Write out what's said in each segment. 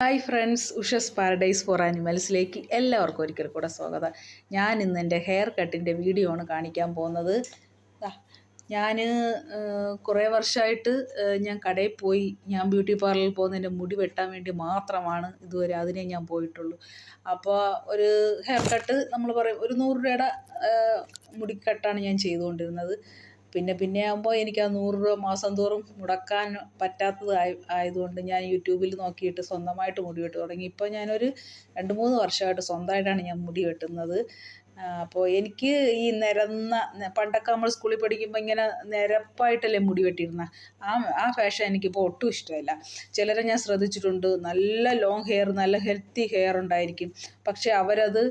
Hi friends, ഉഷസ് paradise four ആനിമൽസിലേക്ക് എല്ലാവർക്കും ഒരിക്കൽ കൂടെ സ്വാഗതം. ഞാൻ ഇന്ന് എൻ്റെ ഹെയർ കട്ടിൻ്റെ വീഡിയോ ആണ് കാണിക്കാൻ പോകുന്നത്. ഞാൻ കുറേ വർഷമായിട്ട് ഞാൻ കടയിൽ പോയി ഞാൻ ബ്യൂട്ടി പാർലറിൽ പോകുന്നതിൻ്റെ മുടി വെട്ടാൻ വേണ്ടി മാത്രമാണ് ഇതുവരെ അതിനെ ഞാൻ പോയിട്ടുള്ളൂ. അപ്പോൾ ഒരു ഹെയർ കട്ട് നമ്മൾ പറയും ഒരു 100 രൂപയുടെ മുടിക്കട്ടാണ് ഞാൻ ചെയ്തുകൊണ്ടിരുന്നത്. പിന്നെ ആകുമ്പോൾ എനിക്ക് ആ 100 രൂപ മാസം തോറും മുടക്കാൻ പറ്റാത്തത് ആയതുകൊണ്ട് ഞാൻ യൂട്യൂബിൽ നോക്കിയിട്ട് സ്വന്തമായിട്ട് മുടി വെട്ട് തുടങ്ങി. ഇപ്പോൾ ഞാനൊരു 2-3 വർഷമായിട്ട് സ്വന്തമായിട്ടാണ് ഞാൻ മുടി വെട്ടുന്നത്. അപ്പോൾ എനിക്ക് ഈ പണ്ടൊക്കെ നമ്മൾ സ്കൂളിൽ പഠിക്കുമ്പോൾ ഇങ്ങനെ നിരപ്പായിട്ടല്ലേ മുടി വെട്ടിയിരുന്നത്. ആ ഫാഷൻ എനിക്കിപ്പോൾ ഒട്ടും ഇഷ്ടമല്ല. ചിലരെ ഞാൻ ശ്രദ്ധിച്ചിട്ടുണ്ട്, നല്ല ലോങ് ഹെയർ, നല്ല ഹെൽത്തി ഹെയർ ഉണ്ടായിരിക്കും. പക്ഷേ അവരത്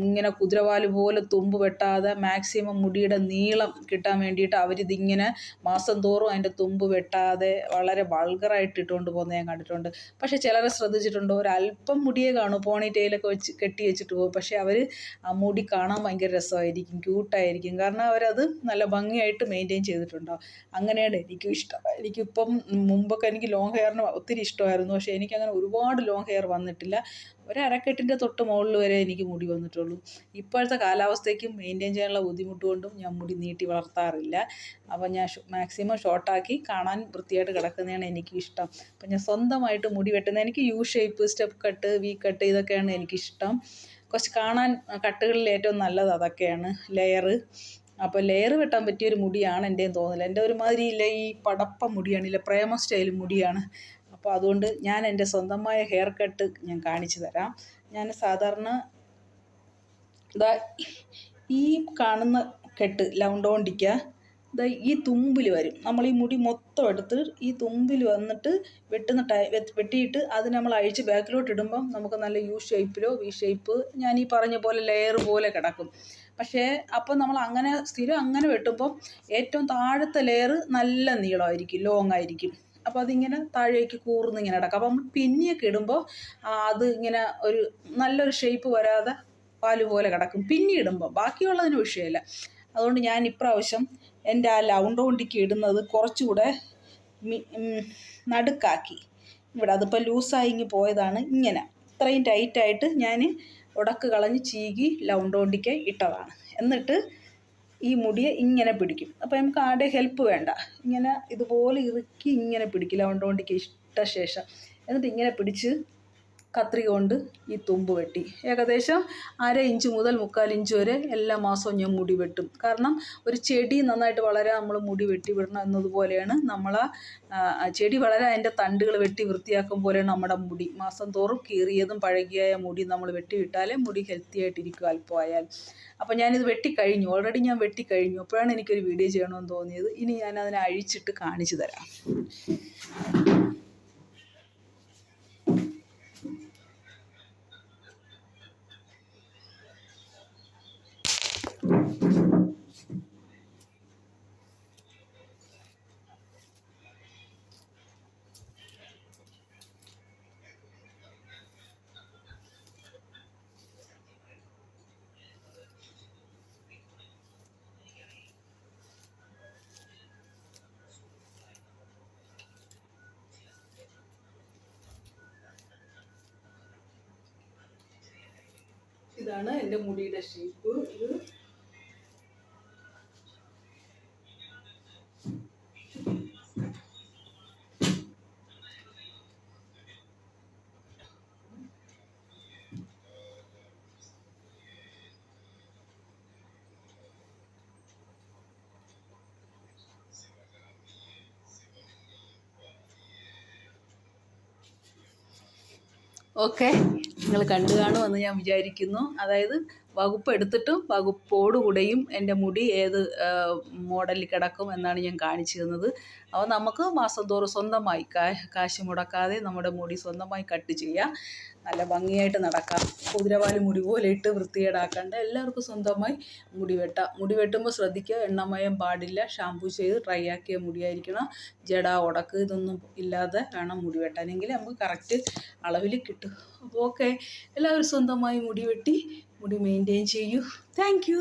ഇങ്ങനെ കുതിരവാല് പോലെ തുമ്പ് വെട്ടാതെ മാക്സിമം മുടിയുടെ നീളം കിട്ടാൻ വേണ്ടിയിട്ട് അവരിതിങ്ങനെ മാസം തോറും അതിൻ്റെ തുമ്പ് വെട്ടാതെ വളരെ വൾഗറായിട്ട് ഇട്ടുകൊണ്ട് പോകുന്നത് ഞാൻ കണ്ടിട്ടുണ്ട്. പക്ഷേ ചിലരെ ശ്രദ്ധിച്ചിട്ടുണ്ട്, ഒരല്പം മുടിയെ കാണും, പോണി ടെയിലൊക്കെ വെച്ച് കെട്ടി വെച്ചിട്ട് പോകും. പക്ഷേ അവർ ആ മുടി കാണാൻ ഭയങ്കര രസമായിരിക്കും, ക്യൂട്ടായിരിക്കും. കാരണം അവരത് നല്ല ഭംഗിയായിട്ട് മെയിൻറ്റെയിൻ ചെയ്തിട്ടുണ്ടാവും. അങ്ങനെയാണ് എനിക്കും ഇഷ്ടം. എനിക്കിപ്പം മുമ്പൊക്കെ എനിക്ക് ലോങ് ഹെയറിന് ഒത്തിരി ഇഷ്ടമായിരുന്നു. പക്ഷേ എനിക്കങ്ങനെ ഒരുപാട് ലോങ് ഹെയർ വന്നിട്ടില്ല. ഒരു അരക്കെട്ടിൻ്റെ തൊട്ട് മുകളിൽ വരെ എനിക്ക് മുടി വന്നിട്ടുള്ളൂ. ഇപ്പോഴത്തെ കാലാവസ്ഥയ്ക്കും മെയിൻറ്റെയിൻ ചെയ്യാനുള്ള ബുദ്ധിമുട്ട് കൊണ്ടും ഞാൻ മുടി നീട്ടി വളർത്താറില്ല. അപ്പോൾ ഞാൻ മാക്സിമം ഷോർട്ടാക്കി കാണാൻ വൃത്തിയായിട്ട് കിടക്കുന്നതാണ് എനിക്കും ഇഷ്ടം. അപ്പം ഞാൻ സ്വന്തമായിട്ട് മുടി വെട്ടുന്നത്, എനിക്ക് U shape, step cut, V cut ഇതൊക്കെയാണ് എനിക്കിഷ്ടം. കുറച്ച് കാണാൻ കട്ടുകളിൽ ഏറ്റവും നല്ലത് അതൊക്കെയാണ്, ലെയറ്. അപ്പോൾ ലെയർ വെട്ടാൻ പറ്റിയൊരു മുടിയാണ് എൻ്റെയും തോന്നില്ല. എൻ്റെ ഒരുമാതിരി ഈ പടപ്പ മുടിയാണ്, പ്രേമ സ്റ്റൈൽ മുടിയാണ്. അപ്പോൾ അതുകൊണ്ട് ഞാൻ എൻ്റെ സ്വന്തമായ ഹെയർ കട്ട് ഞാൻ കാണിച്ചു തരാം. ഞാൻ സാധാരണ ഈ കാണുന്ന കെട്ട് ലൗണ്ടോണ്ടിക്ക ഈ തുമ്പിൽ വരും. നമ്മൾ ഈ മുടി മൊത്തം എടുത്ത് ഈ തുമ്പിൽ വന്നിട്ട് വെട്ടിയിട്ട് അത് നമ്മൾ അഴിച്ച് ബാക്കിലോട്ട് ഇടുമ്പം നമുക്ക് നല്ല യു ഷേപ്പിലോ വി ഷേപ്പ് ഞാൻ ഈ പറഞ്ഞ പോലെ ലെയർ പോലെ കിടക്കും. പക്ഷേ അപ്പോൾ നമ്മൾ അങ്ങനെ സ്ഥിരം അങ്ങനെ വെട്ടുമ്പം ഏറ്റവും താഴത്തെ ലെയർ നല്ല നീളമായിരിക്കും, ലോങ് ആയിരിക്കും. അപ്പോൾ അതിങ്ങനെ താഴേക്ക് കൂർന്നിങ്ങനെ കിടക്കും. അപ്പം പിന്നിയൊക്കെ ഇടുമ്പോൾ അത് ഇങ്ങനെ ഒരു നല്ലൊരു ഷേപ്പ് വരാതെ പാല് പോലെ കിടക്കും പിന്നിടുമ്പോൾ. ബാക്കിയുള്ളതിന് വിഷയമില്ല. അതുകൊണ്ട് ഞാൻ ഇപ്രാവശ്യം എൻ്റെ ആ ലൗണ്ടോണ്ടിക്ക് ഇടുന്നത് കുറച്ചുകൂടെ നടുക്കാക്കി. ഇവിടെ അതിപ്പോൾ ലൂസായി പോയതാണ്. ഇങ്ങനെ ഇത്രയും ടൈറ്റായിട്ട് ഞാൻ ഉടക്ക് കളഞ്ഞ് ചീകി ലൗണ്ടോണ്ടിക്ക് ഇട്ടതാണ്. എന്നിട്ട് ഈ മുടിയെ ഇങ്ങനെ പിടിക്കും. അപ്പോൾ നമുക്ക് ആരുടെ ഹെൽപ്പ് വേണ്ട. ഇങ്ങനെ ഇതുപോലെ ഇറുക്കി ഇങ്ങനെ പിടിക്കും ലൗണ്ടോണ്ടിക്ക് ഇട്ട ശേഷം. എന്നിട്ട് ഇങ്ങനെ പിടിച്ച് കത്രിക കൊണ്ട് ഈ തുമ്പ് വെട്ടി ഏകദേശം 1/2 ഇഞ്ച് മുതൽ 3/4 ഇഞ്ച് വരെ എല്ലാ മാസവും ഞാൻ മുടി വെട്ടും. കാരണം ഒരു ചെടി നന്നായിട്ട് വളരാൻ നമ്മൾ മുടി വെട്ടി വിടണം എന്നതുപോലെയാണ് ചെടി വളരാൻ അതിൻ്റെ തണ്ടുകൾ വെട്ടി വൃത്തിയാക്കും പോലെയാണ് നമ്മുടെ മുടി. മാസം തോറും കീറിയതും പഴകിയായ മുടി നമ്മൾ വെട്ടിവിട്ടാലേ മുടി ഹെൽത്തി ആയിട്ടിരിക്കും അല്പമായാൽ. അപ്പോൾ ഞാനിത് വെട്ടിക്കഴിഞ്ഞു, ഓൾറെഡി ഞാൻ വെട്ടിക്കഴിഞ്ഞു. അപ്പോഴാണ് എനിക്കൊരു വീഡിയോ ചെയ്യണമെന്ന് തോന്നിയത്. ഇനി ഞാൻ അതിനെ അഴിച്ചിട്ട് കാണിച്ചു തരാം. ഇതാണ് എൻ്റെ മുടിയുടെ ഷേപ്പ്. ഇത് ഓക്കെ, നിങ്ങൾ കണ്ടു കാണുമെന്ന് ഞാൻ വിചാരിക്കുന്നു. അതായത് വകുപ്പ് എടുത്തിട്ടും വകുപ്പോടുകൂടെയും എൻ്റെ മുടി ഏത് മോഡലിൽ കിടക്കും എന്നാണ് ഞാൻ കാണിച്ചു തന്നത്. അപ്പോൾ നമുക്ക് മാസം തോറും സ്വന്തമായി കാശ് മുടക്കാതെ നമ്മുടെ മുടി സ്വന്തമായി കട്ട് ചെയ്യാം, നല്ല ഭംഗിയായിട്ട് നടക്കാം. കുതിരവാല് മുടി പോലെ ഇട്ട് വൃത്തികേടാക്കാണ്ട് എല്ലാവർക്കും സ്വന്തമായി മുടി വെട്ടാം. മുടി വെട്ടുമ്പോൾ ശ്രദ്ധിക്കുക, എണ്ണമയം പാടില്ല. ഷാമ്പൂ ചെയ്ത് ഡ്രൈ ആക്കിയ മുടിയായിരിക്കണം. ജട, ഉടക്ക് ഇതൊന്നും ഇല്ലാതെ വേണം മുടി വെട്ടാനെങ്കിൽ നമുക്ക് കറക്റ്റ് അളവിൽ കിട്ടും. അപ്പോൾ ഓക്കെ, എല്ലാവരും സ്വന്തമായി മുടി വെട്ടി മുടി മെയിൻറ്റെയിൻ ചെയ്യൂ. Thank you.